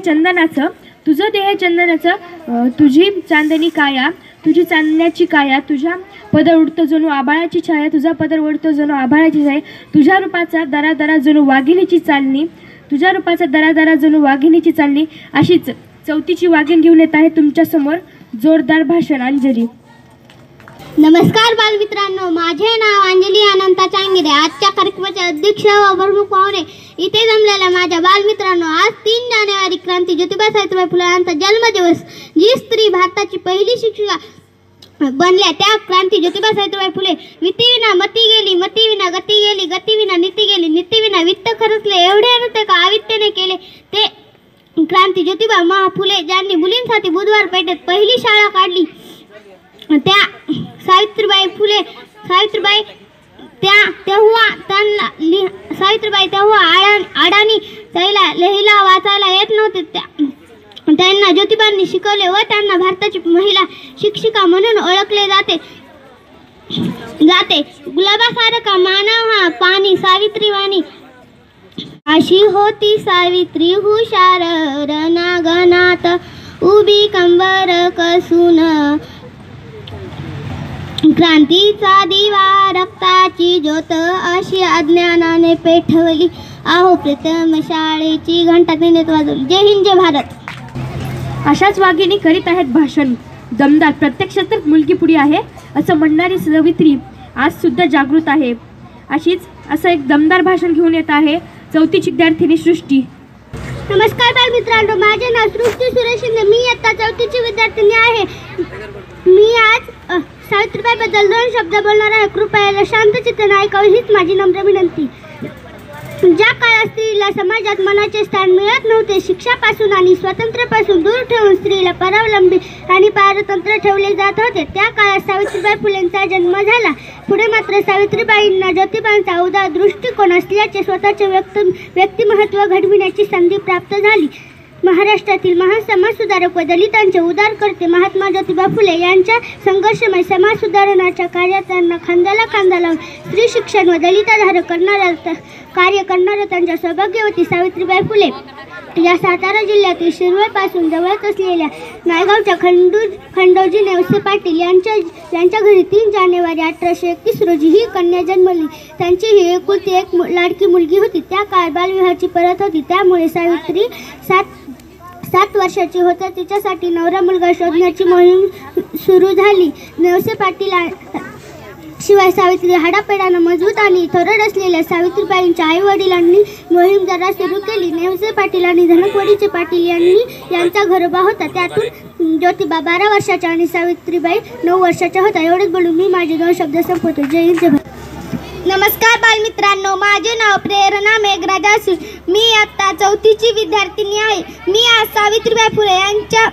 चंदनाचं, तुझं देह चंदनाचं, तुझी चांदणी काया, तुझी चांदण्याची काया, तुझ्या पदर उडतो जणू आभाळाची छाया, तुझा पदर उडतो जणू आभाळाची छाया, तुझ्या रूपाचा दरा दरा जणू वाघिणीची चालणी, तुझ्या रूपाचा दरा दरा जणू वाघिणीची चालणी. अशीच चौथीची वाघीण घेऊन येत आहे तुमच्यासमोर जोरदार भाषण. अंजली. नमस्कार बालमित्रांनो, माझे नाव अंजली अनंता चांगिरे. आजच्या कार्यक्रमाचे अध्यक्ष व प्रमुख पाहुणे इथे जमलेल्या माझ्या बालमित्रांनो, आज 3 जानेवारी क्रांती ज्योतिबा सावित्रीबाई फुले यांचा जन्मदिवस. जी स्त्री भारताची पहिली शिक्षिका बनल्या त्या क्रांती ज्योतिबा सावित्रीबाई फुले. वितीविना मती गेली, मतीविना गती गेली, गतीविना नीती गेली, नीतीविना वित्त खर्चले, एवढे नृत्य का आवित्याने केले ते क्रांती ज्योतिबा फुले ज्यांनी मुलींसाठी बुधवार पेठेत पहिली शाळा काढली. त्या सावित्रीबाई तेव्हा अडाणी लिहिला वाचायला येत नव्हते. त्यांना ज्योतिबांनी शिकवले व त्यांना भारताची महिला शिक्षिका म्हणून ओळखले जाते. गुलाबासारखा मानव हा पाणी सावित्रीवाणी. अशी होती सावित्री हुशार, रणांगणात उभी कंबर कसून, क्रांतीचा दिवा रक्ताची ज्योत अशी अज्ञानाने पेटवली. आहो प्रथम शाळेची घंटा तिने वाजवली. जय हिंद, जय भारत. अशाच वाघिणी करीत आहेत भाषण दमदार. प्रत्यक्षात तर मुलगी पुढे आहे असं म्हणणारी सावित्री आज सुद्धा जागृत आहे. असं एक दमदार भाषण घेऊन येत आहे चौथीची विद्यार्थिनी सृष्टी. नमस्कार बालमित्रांनो, माझे नाव सृष्टी सुरेश शिंदे. मी इयत्ता 4ची विद्यार्थिनी आहे. मी आज सावित्रीबाईबद्दल 2 शब्द बोलणार आहे. कृपया शांतचित्ताने ऐकावे हीच माझी नम्र विनंती. ज्या काळात स्त्रीला समाजात मनाचे स्थान मिळत नव्हते, शिक्षापासून आणि स्वातंत्र्यापासून दूर ठेवून स्त्रीला परावलंबी आणि पारतंत्र्य ठेवले जात होते, त्या काळात सावित्रीबाई फुलेंचा जन्म झाला. पुढे मात्र सावित्रीबाईंना ज्योतिबांचा उदार दृष्टिकोन असल्याचे स्वतःचे व्यक्तिमत्व घडविण्याची संधी प्राप्त झाली. महाराष्ट्रातील महान समाजसुधारक व दलितांचे उद्धारकर्ते महात्मा ज्योतिबा फुले यांच्या संघर्षमय समाज सुधारणाच्या कार्यात त्यांना खांद्याला खांदा लावून स्त्री शिक्षण व दलिताधार कार्य करणाऱ्या त्यांच्या सौभाग्यवती सावित्रीबाई फुले या सातारा जिल्ह्यातील शिरवळपासून जवळच असलेल्या नायगावच्या खंडोजी नेवसे पाटील यांच्या घरी 3 जानेवारी 1831 रोजी ही कन्या जन्मली. त्यांची ही एकुलती एक लाडकी मुलगी होती. त्या काळात बालविवाहाची प्रथा होती. त्यामुळे सावित्री 7 वर्षाची होता तिच्यासाठी नवरा मुलगा शोधण्याची मोहीम सुरू झाली. नेवसे पाटील शिवाय सावित्री हाडापेडानं मजबूत आणि थोरड असलेल्या सावित्रीबाईंच्या आई वडिलांनी मोहीम जरा सुरू केली. नेवसे पाटील आणि धनकवडीचे पाटील यांचा घरोबा होता. त्यातून ज्योतिबा 12 वर्षाच्या आणि सावित्रीबाई 9 वर्षाच्या होत्या. एवढेच बोलून मी माझे 2 शब्द संपवतो. जय हिंद, जय भारत. नमस्कार बालमित्रांनो, माझे नाव प्रेरणा मेघराज असून मी आता 4ची विद्यार्थिनी आहे. मी आज सावित्रीबाई फुले यांचे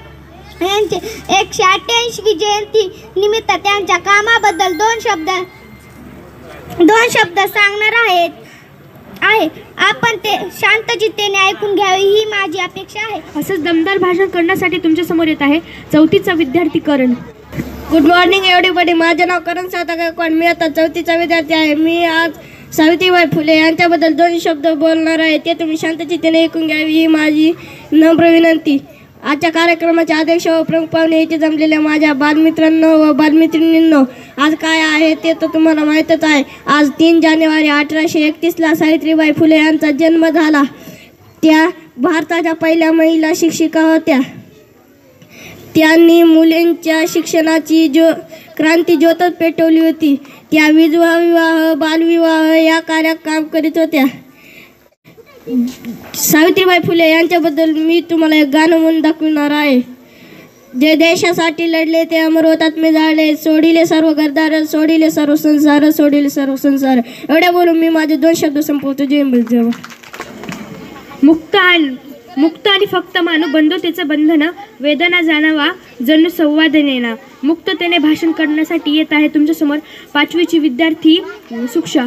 188वी जयंती निमित्त त्यांच्या कामाबद्दल 2 शब्द सांगणार आहे. आपण ते शांतचित्तेने ऐकून घ्यावे ही माझी अपेक्षा आहे. असंच दमदार भाषण करण्यासाठी तुमच्या समोर येत आहे 4थीचा विद्यार्थी करण. Good morning everybody. माझे नाव करण साता गायकवाड. मी आता 4थीचा विद्यार्थी आहे. मी आज सावित्रीबाई फुले यांच्याबद्दल 2 शब्द बोलणार आहे. ते तुम्ही शांतचित्तेने ऐकून घ्यावी ही माझी नम्र विनंती. आजच्या कार्यक्रमाचे अध्यक्ष व प्रमुख पाहुणे इथे जमलेल्या माझ्या बालमित्रांनो व बालमित्रिणींनो, आज काय आहे ते तर तुम्हाला माहीतच आहे. आज 3 जानेवारी 1831ला सावित्रीबाई फुले यांचा जन्म झाला. त्या भारताच्या पहिल्या महिला शिक्षिका होत्या. त्यांनी मुलींच्या शिक्षणाची क्रांती ज्योतच पेटवली होती. त्या विधवा विवाह, बालविवाह या कार्यात काम करीत होत्या. सावित्रीबाई फुले यांच्याबद्दल मी तुम्हाला एक गाणं म्हणून दाखवणार आहे. जे देशासाठी लढले ते अमर होतात मी जाळले, सोडिले सर्व गरदार, सोडिले सर्व संसार, सोडिले सर्व संसार. एवढ्या बोलून मी माझे 2 शब्द संपवतो. जय हिंद. मुक्त आणि फक्त मानू बंधुतेचं बंधन, वेदना जाणावा जणू संवादनेना. मुक्ततेने भाषण करण्यासाठी येत आहे तुमच्यासमोर 5वीची विद्यार्थी सुक्षा.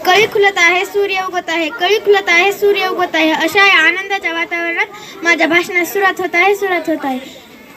कळी खुलत आहे, सूर्य उगत आहे, कळी खुलत आहे, सूर्य उगत आहे. अशा या आनंदाच्या वातावरणात माझ्या भाषणास सुरुवात होत आहे.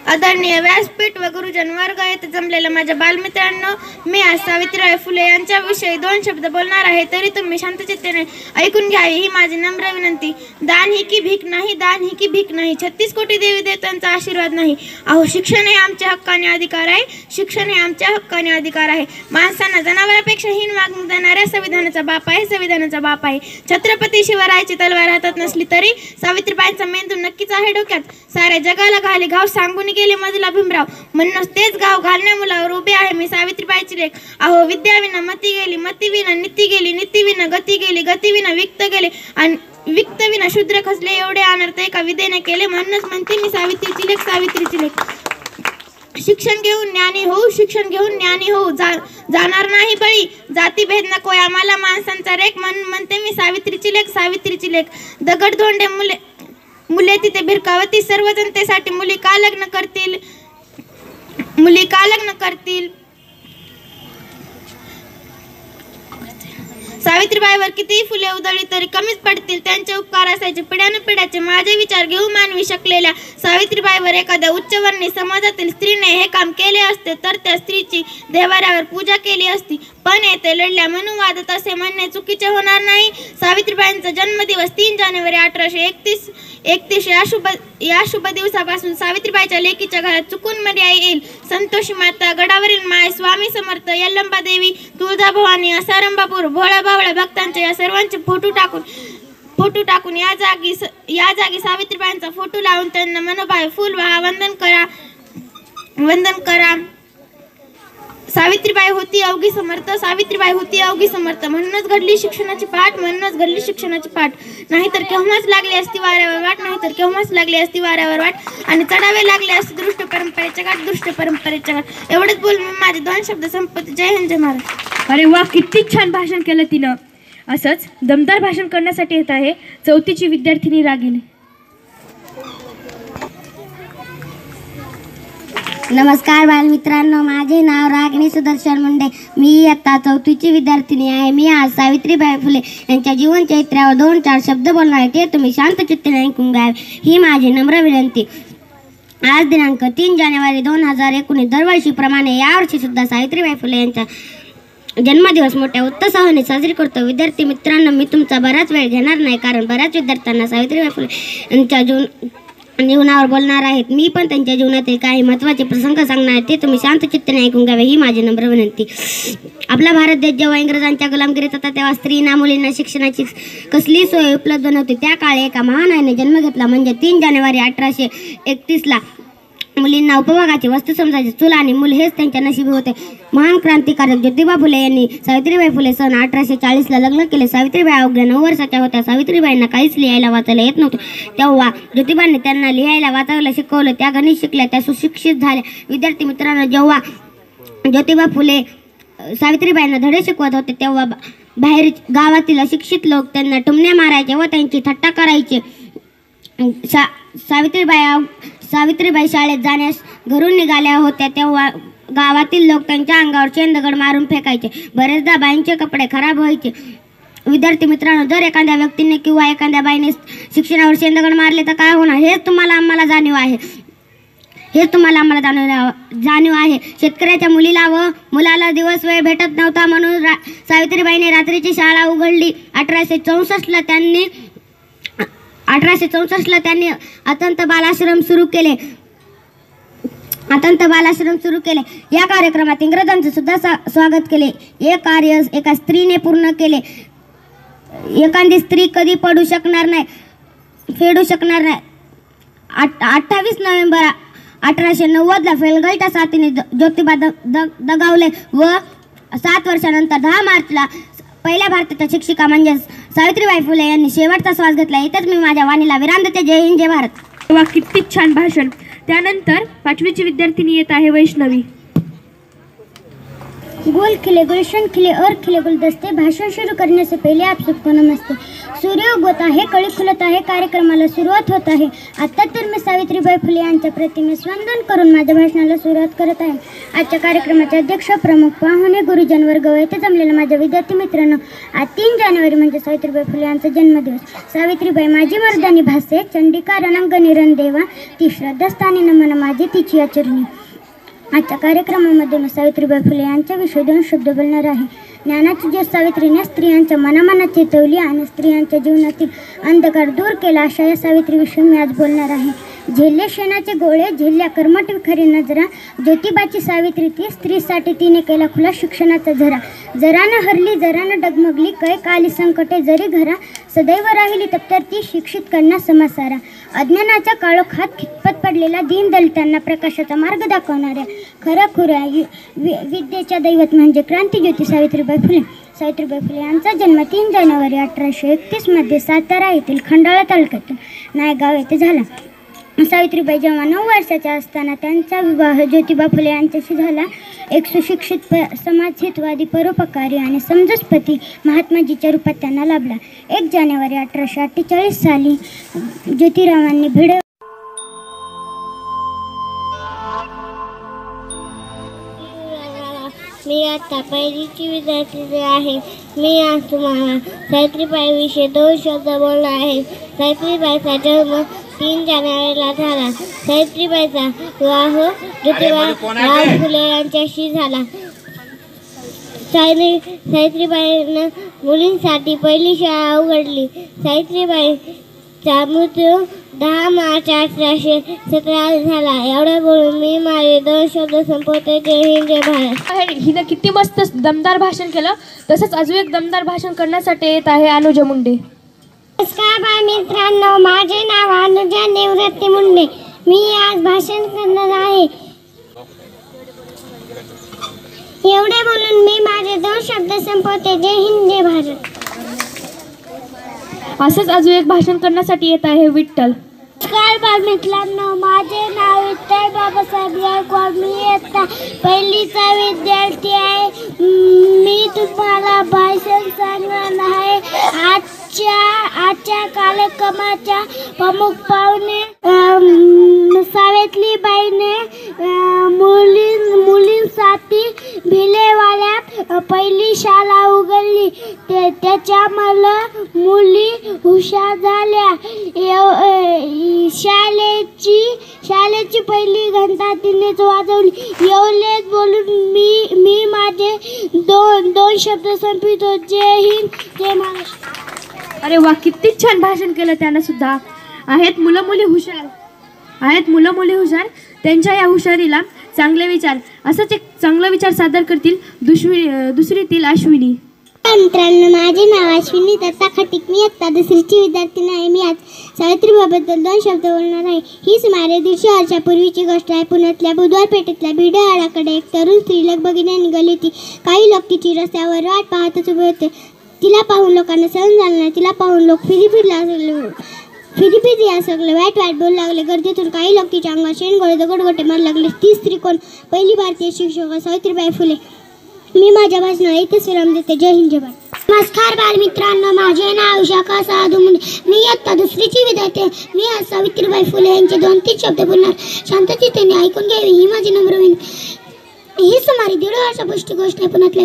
आदरणीय व्यासपीठ व गुरुजन वर्ग येथे जमलेल्या माझ्या बालमित्रांनो, मी आज सावित्रीबाई फुले यांच्याविषयी 2 शब्द बोलणार आहे. तरी तुम्ही शांतचित्तेने ऐकून घ्यावी ही माझी नम्र विनंती. दान ही की भीक नाही, दान ही की भीक नाही, 36 कोटी देवी देवतांचा आशीर्वाद नाही. अहो, शिक्षण हे आमच्या हक्काने अधिकार आहे, शिक्षण हे आमच्या हक्काने अधिकार आहे. माणसांना जनावरांपेक्षा हीन वागणूक देणाऱ्या संविधानाचा बाप आहे, संविधानाचा बाप आहे. छत्रपती शिवरायाची तलवार हातात नसली तरी सावित्रीबाईंचा मेंदू नक्कीच आहे डोक्यात. साऱ्या जगाला घाली घाव सांगून गेले मजला भीमराव, म्हणूनच तेच गाव घालण्या मुलावर उभे आहे मी सावित्रीबाईची लेख. अहो, विद्याविना मती गेली, मतीविना नीती गेली, नीतीविना गती गेली, गतीविना विक्त गेले आणि विक्तविना शूद्र खचले. एवढे अनर्थ एका विद्येने केले, म्हणूनच म्हणते मी सावित्रीची लेख, सावित्रीची लेख. शिक्षण घेऊन ज्ञानी होऊ, शिक्षण घेऊन ज्ञानी होऊ, जाणार नाही बळी, जातीभेद नकोय आम्हाला माणसांचा रेख, म्हणून म्हणते मी सावित्रीची लेख, सावित्रीची लेख. दगड धोंडे मुले तिथे भिरकावती, सर्व जनतेसाठी मुली का लग्न करतील, मुली का लग्न करतील. सावित्रीबाईवर कितीही फुले उधळली तरी कमीच पडतील, त्यांचे उपकार असायचे पिढ्यानुपिढ्याचे. माझे विचार घेऊ मानवी शकलेल्या सावित्रीबाईवर एखाद्या उच्चवर्णीय समाजातील स्त्रीने हे काम केले असते तर त्या स्त्रीची देवाऱ्यावर पूजा केली असती. पण येथे लढल्या म्हणून वादत असे म्हणणे चुकीचे होणार नाही. सावित्रीबाईंचा जन्मदिवस 3 जानेवारी 1831 या शुभ दिवसापासून सावित्रीबाईच्या लेकीच्या घरात चुकून मर्यादा येईल. संतोषी माता, गडावरील माय, स्वामी समर्थ, यल्लंबा देवी, तुळजाभवानी, असारंबापूर, भोळा भावळ्या भक्तांचे या सर्वांचे फोटो टाकून या जागी सावित्रीबाईंचा फोटो लावून त्यांना मनोभावे फूल वाहा, वंदन करा. सावित्रीबाई होती अवघी समर्थ, सावित्रीबाई होती अवघी समर्थ. म्हणूनच घडली शिक्षणाची पाठ, म्हणूनच घडली शिक्षणाची पाठ. नाहीतर केव्हाच लागली असती वाऱ्यावर वाट, नाहीतर केव्हाच लागली असती वाऱ्यावर वाट आणि चढावे लागले असते दृष्ट परंपरेच्या गाठ, दृष्ट परंपरेच्या गाठ. एवढंच बोलून मी माझे 2 शब्द संपत्ती. जय हिंद, जय महाराज. अरे वा, किती छान भाषण केलं तिनं. असंच दमदार भाषण करण्यासाठी येत आहे 4थीची विद्यार्थिनी रागिनी. नमस्कार बालमित्रांनो, माझे नाव रागिनी सुदर्शन मुंडे. मी इयत्ता 4थीची विद्यार्थिनी आहे. मी आज सावित्रीबाई फुले यांच्या जीवन चरित्रावर 2-4 शब्द बोलणार आहे. ते तुम्ही शांतचित्तेने ऐकून घ्यावे ही माझी नम्र विनंती. आज दिनांक 3 जानेवारी 2019 दरवर्षीप्रमाणे यावर्षी सुद्धा सावित्रीबाई फुले यांचा जन्मदिवस मोठ्या उत्साहाने साजरी करतो. विद्यार्थी मित्रांनो, मी तुमचा बराच वेळ घेणार नाही, कारण बऱ्याच विद्यार्थ्यांना सावित्रीबाई फुले यांच्या जीवनावर बोलणार आहेत. मी पण त्यांच्या जीवनातील काही महत्त्वाचे प्रसंग सांगणार आहे. ते तुम्ही शांतचित्तेने ऐकून घ्यावे ही माझी नम्र विनंती. आपला भारत देश जेव्हा इंग्रजांच्या गुलामगिरीत होता तेव्हा स्त्रींना मुलींना शिक्षणाची कसली सोय उपलब्ध नव्हती. त्या काळी एका महान आईने जन्म घेतला, म्हणजे 3 जानेवारी 1831 मुलींना उपभोगाची वस्तू समजायची चूल आणि मूल हेच त्यांच्या नशिबी होते. महान क्रांतिकारक ज्योतिबा फुले यांनी सावित्रीबाई फुले सन 1840 लग्न केले. सावित्रीबाई अवघ्या 9 वर्षाच्या होत्या. सावित्रीबाईंना काहीच लिहायला वाचायला येत नव्हतं. तेव्हा ज्योतिबांनी त्यांना लिहायला वाचायला शिकवलं. त्या गणित शिकल्या, त्या सुशिक्षित झाल्या. विद्यार्थी मित्रांनो, जेव्हा ज्योतिबा फुले सावित्रीबाईंना धडे शिकवत होते तेव्हा बाहेर गावातील अशिक्षित लोक त्यांना टुमणे मारायचे व त्यांची थट्टा करायचे. सावित्रीबाई शाळेत जाण्यास घरून निघाल्या होत्या तेव्हा गावातील लोक त्यांच्या अंगावर शेंदगड मारून फेकायचे. बरेचदा बाईंचे कपडे खराब व्हायचे. विद्यार्थी मित्रांनो, जर एखाद्या व्यक्तीने किंवा एखाद्या बाईने शिक्षणावर शेंदगड मारले तर काय होणार हेच तुम्हाला आम्हाला जाणीव आहे. शेतकऱ्याच्या मुलीला व मुलाला दिवस वेळ भेटत नव्हता, म्हणून सावित्रीबाईंनी रात्रीची शाळा उघडली. 1864 त्यांनी अतंत बालाश्रम सुरू केले. या कार्यक्रमात इंग्रजांचे सुद्धा स्वागत केले. हे कार्य एका स्त्रीने पूर्ण केले. एखादी स्त्री कधी फेडू शकणार नाही. 28 नोव्हेंबर 1890 फेलगलच्या साथीने ज्योतिबा दगावले व 7 वर्षानंतर 10 मार्चला पहिल्या भारताच्या शिक्षिका म्हणजे सावित्रीबाई फुले यांनी शेवटचा श्वास घेतला. इथेच मी माझ्या वाणीला विराम देते. जय हिंद, जय भारत. वा, किती छान भाषण. त्यानंतर 5वीची विद्यार्थिनी येत आहे वैष्णवी. गुल खिले गुलशन खिले और खिले गुलदस्ते. भाषण सुरू करने से पहिले आप सबको नमस्ते. सूर्य उगवत आहे, कळी खुलत आहे, कार्यक्रमाला सुरुवात होत आहे. आता तर मी सावित्रीबाई फुले यांच्या प्रतिमेस वंदन करून माझ्या भाषणाला सुरुवात करत आहे. आजच्या कार्यक्रमाचे अध्यक्ष, प्रमुख पाहुणे, गुरुजन वर्ग व येथे जमलेल्या माझ्या विद्यार्थी मित्रांनो, आज 3 जानेवारी म्हणजे सावित्रीबाई फुले यांचा जन्मदिवस. सावित्रीबाई माझी मर्दानी भासे, चंडिका रणांगणी रणदेवा, ती श्रद्धास्थानी नमन माझी तिची आचरणी. आजच्या कार्यक्रमामध्ये मी सावित्रीबाई फुले यांच्याविषयी 2 शब्द बोलणार आहे. ज्ञानाची ज्योत सावित्रीने स्त्रियांच्या मनामनात चेतवली आणि स्त्रियांच्या जीवनातील अंधकार दूर केला, अशा या सावित्रीविषयी मी आज बोलणार आहे. झेलले शेणाचे गोळे, झेलल्या कर्मठ खरी नजरा, ज्योतिबाची सावित्री ती, स्त्रीसाठी तिने केला खुला शिक्षणाचा झरा. जरानं हरली जरानं डगमगली, कै काली संकटे जरी घरा, सदैव राहिली तप्तर ती, शिक्षित कन्या समासारा. अज्ञानाच्या काळोखात खितपत पडलेला दीन दलितांना प्रकाशाचा मार्ग दाखवणाऱ्या खऱ्या विद्येच्या दैवत म्हणजे क्रांतीज्योती सावित्रीबाई फुले. सावित्रीबाई फुले यांचा जन्म 3 जानेवारी 1831 मध्ये सातारा येथील खंडाळा तालुक्यातील नायगाव येथे झाला. सावित्रीबाई जेव्हा 9 वर्षाच्या असताना त्यांचा विवाह ज्योतिबा फुले यांच्याशी झाला. एक सुशिक्षित समाजहितवादी, परोपकारी आणि समंजसपती महात्माजीच्या रूपात त्यांना लाभला. 1 जानेवारी 1848 साली ज्योतिरावांनी भिडे मी आता पहिलीची विद्यार्थी आहे. मी आज तुम्हाला सावित्रीबाईविषयी 2 शब्द बोलणार आहे. सावित्रीबाईचा जन्म 3 जानेवारीला झाला. सावित्रीबाईचा विवाह ज्योतिबा फुले यांच्याशी झाला. सावित्रीबाईंना मुलींसाठी पहिली शाळा उघडली. सावित्रीबाईचा मृत्यू 10 मार्च 1817 झाला. एवढं बोलून मी माझे 2 शब्द संपवते. जय हिंद, जय भारत. हिनं किती मस्त दमदार भाषण केलं. तसंच अजून एक दमदार भाषण करण्यासाठी येत आहे अनुजा मुंडे. नमस्कार बाळ मित्रांनो, माझे नाव अनुजा निवृत्ती मुंडे. मी आज भाषण करणार आहे. एवढे बोलून मी माझे 2 शब्द संपवते. जय हिंद, जय भारत. असंच अजून एक भाषण करण्यासाठी येत आहे विठ्ठल. नमस्कार बाळ मित्रांनो, माझे नाव विठ्ठल बाबासाहेब गायकवाड. मी इयत्ता पहिलीचा विद्यार्थी आहे. मी तुम्हाला भाषण सांगणार आहे. आजच्या कार्यक्रमाच्या प्रमुख पाहुणे सावित्रीबाईने मुलींसाठी भिलेवाड्यात पहिली शाळा उघडली. त्याच्यामुळे मुली हुशार झाल्या. शाळेची पहिली घंटा तिनेच वाजवली. एवढेच बोलून मी माझे 2 शब्द संपवितो. जय हिंद, जय महाराष्ट्र. अरे वा, किती छान भाषण केलं त्यानं सुद्धा. आहेत मुलं मुली हुशार. त्यांच्या या हुशारीला चांगले विचार, असंच एक चांगला विचार सादर करतील दुसरीतील अश्विनी. मित्रांनो, माझे नाव अश्विनी दत्ता खटिक. मी इयत्ता 2रीची विद्यार्थिनी आहे. मी आज सावित्रीबाईबद्दल 2 शब्द बोलणार आहे. ही सुमारे 150 वर्षापूर्वीची गोष्ट आहे. पुण्यातल्या बुधवार पेठेतल्या भिडेवाड्याकडे एक तरुण स्त्री लगबगीने निघाली होती. काही लोक तिची रस्त्यावर वाट पाहतच उभे होते. तिला पाहून लोकांना सहन झालं नाही. तिला पाहून लोक फिरीफिरी असगले वाईट बोलू लागले. गर्दीतून काही लोक तिच्या अंगावर शेणगोळे दगडगोटे मारू लागले. ती स्त्री कोण? पहिली भारतीय शिक्षक सावित्रीबाई फुले. मी माझ्या भाषणाला इथेच विराम देते. जय हिंद, जय भारत. नमस्कार बाळ मित्रांनो, माझे नाव शाखा साधू मुंडे. मी इयत्ता 2रीची विद्यार्थी. मी आज सावित्रीबाई फुले यांचे 2-3 शब्द बोलणार. शांततेने ऐकून घ्यावी ही माझी नम्र विनंती. ही सुमारे 1.5 वर्षापूर्वीची गोष्ट आहे. पुण्यातल्या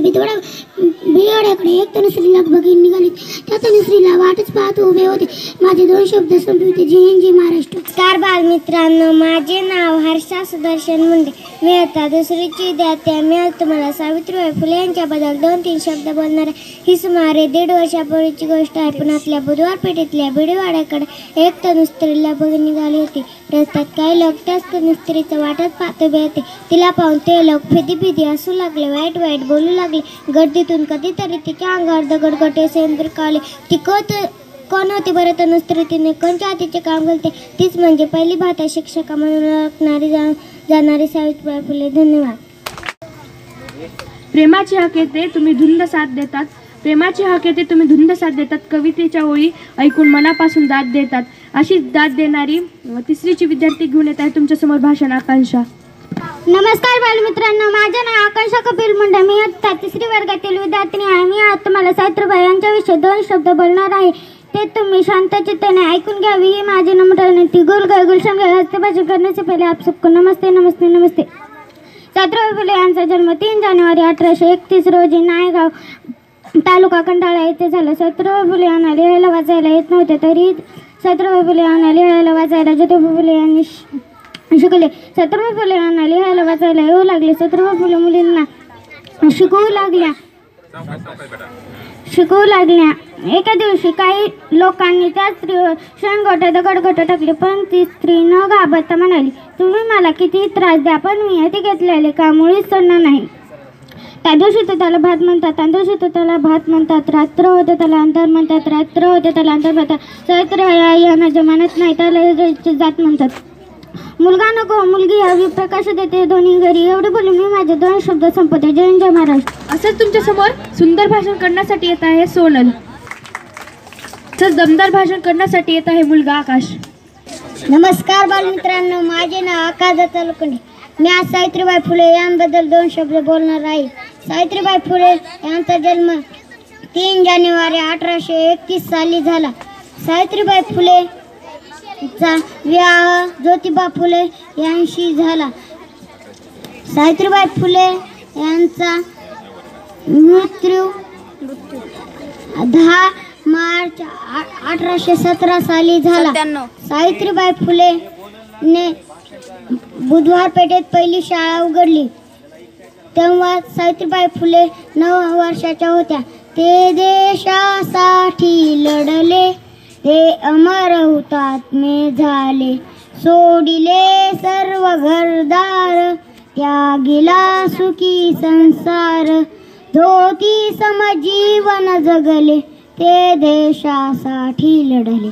भिडेवाड्याकडे एक तरुण स्त्री लगबगीने निघाली. त्या तरुण स्त्रीला वाटच पाहत उभे होते. माझे 2 शब्द संपविते. जय हिंद, जय महाराष्ट्र. नमस्कार बाळ मित्रांनो, माझे नाव हर्षा सुदर्शन मुंडे. मी आता 2रीची विद्यार्थी आहे. मी आज तुम्हाला सावित्रीबाई फुले यांच्याबद्दल 2-3 शब्द बोलणार आहे. ही सुमारे 1.5 वर्षापूर्वीची गोष्ट आहे. पुण्यातल्या बुधवार पेठेतल्या भिडेवाड्याकडे एक तरुण स्त्री लगबगीने निघाली होती. रस्त्यात काही लोक त्याच तरुण स्त्रीचं वाटत पाहत उभे होते. तिला पाहून ते लोक फिदी हसू लागले. वाईट बोलू लागले. गर्दीतून कधीतरी तिच्या अंगावर दगडगोटे सेंद्र काढले. ती कोण होती बरं? तरुण स्त्री. तिने कोणत्या हातीचे काम केले? तीच म्हणजे पहिली भारतीय शिक्षका म्हणून ओळखणारी जाणारी सावित्रीबाई फुले. धन्यवाद. प्रेमाची हाक येते तुम्ही धुंद साथ देतात. प्रेमाची हाक येते तुम्ही धुंद साथ देतात. कवितेच्या ओळी ऐकून मनापासून दाद देतात. अशीच दाद देणारी 3रीची विद्यार्थी घेऊन येत आहे तुमच्यासमोर भाषण आकांक्षा. नमस्कार बालमित्रांनो, माझे नाव आकांक्षा कपिल मुंडे. मी इयत्ता 3री वर्गातील विद्यार्थिनी आहे. मी आज तुम्हाला सावित्रीबाई यांच्याविषयी 2 शब्द बोलणार आहे. ते तुम्ही शांतचित्ताने ऐकून घ्यावी ही माझी नम्र विनंती. गुलगाय गुलशन हस्ते भाषण करने से पहले आप सबको नमस्ते नमस्ते नमस्ते. सावित्रीबाई फुले यांचा जन्म 3 जानेवारी 1831 रोजी नायगाव तालुका कंटाळा येथे झाला. सावित्रीबाई फुले यांना लिहायला वाचायला येत नव्हते, तरी सावित्रीबाई फुले यांना लिहायला वाचायला ज्योतिबा फुले यांनी शिकवले. सावित्रीबाई फुले यांना लिहायला वाचायला येऊ लागले. सावित्रीबाई फुले मुलींना शिकवू लागल्या. एका दिवशी काही लोकांनी त्या स्त्रीवर शेणगोटे दगडगोटे टाकले, पण ती स्त्री न घाबरता म्हणाली, तुम्ही मला किती त्रास द्या, पण मी हाती घेतलेले काम मुळीच सोडणार नाही. त्या दिवशी तो त्याला भात म्हणतात, त्या दिवशी तो त्याला भात म्हणतात. रात्र होते त्याला अंधार म्हणतात, रात्र होते त्याला अंधार म्हणतात. सावित्रीबाई यांना जे म्हणत नाही त्याला जात म्हणतात. मुलगा नको मुलगी हवी, प्रकाश देते दोन्ही घरी. एवढे बोलून मी माझे 2 शब्द संपवते. जय जय महाराष्ट्र. असंच तुमच्या समोर सुंदर भाषण करण्यासाठी येत आहे सोनल. तसंच दमदार भाषण करण्यासाठी येत आहे मुलगा आकाश. नमस्कार बालमित्रांनो, माझे नाव आकाश तालुकंडे. मी आज सावित्रीबाई फुले यांबद्दल 2 शब्द बोलणार आहे. सावित्रीबाई फुले यांचा जन्म 3 जानेवारी 1831 साली झाला. सावित्रीबाई फुले चा विवाह ज्योतिबा फुले यांशी झाला. सावित्रीबाई फुले यांचा मृत्यू 10 मार्च 1817 साली झाला. सावित्रीबाई फुले ने बुधवार पेठेत पहिली शाळा उघडली. तेव्हा सावित्रीबाई फुले 9 वर्षाच्या होत्या. ते देशासाठी लढले, ते अमर हुतात्मे झाले. सोडिले सर्व घरदार, त्यागिला सुखी संसार. धोती समजीवन जगले, ते देशासाठी लढले.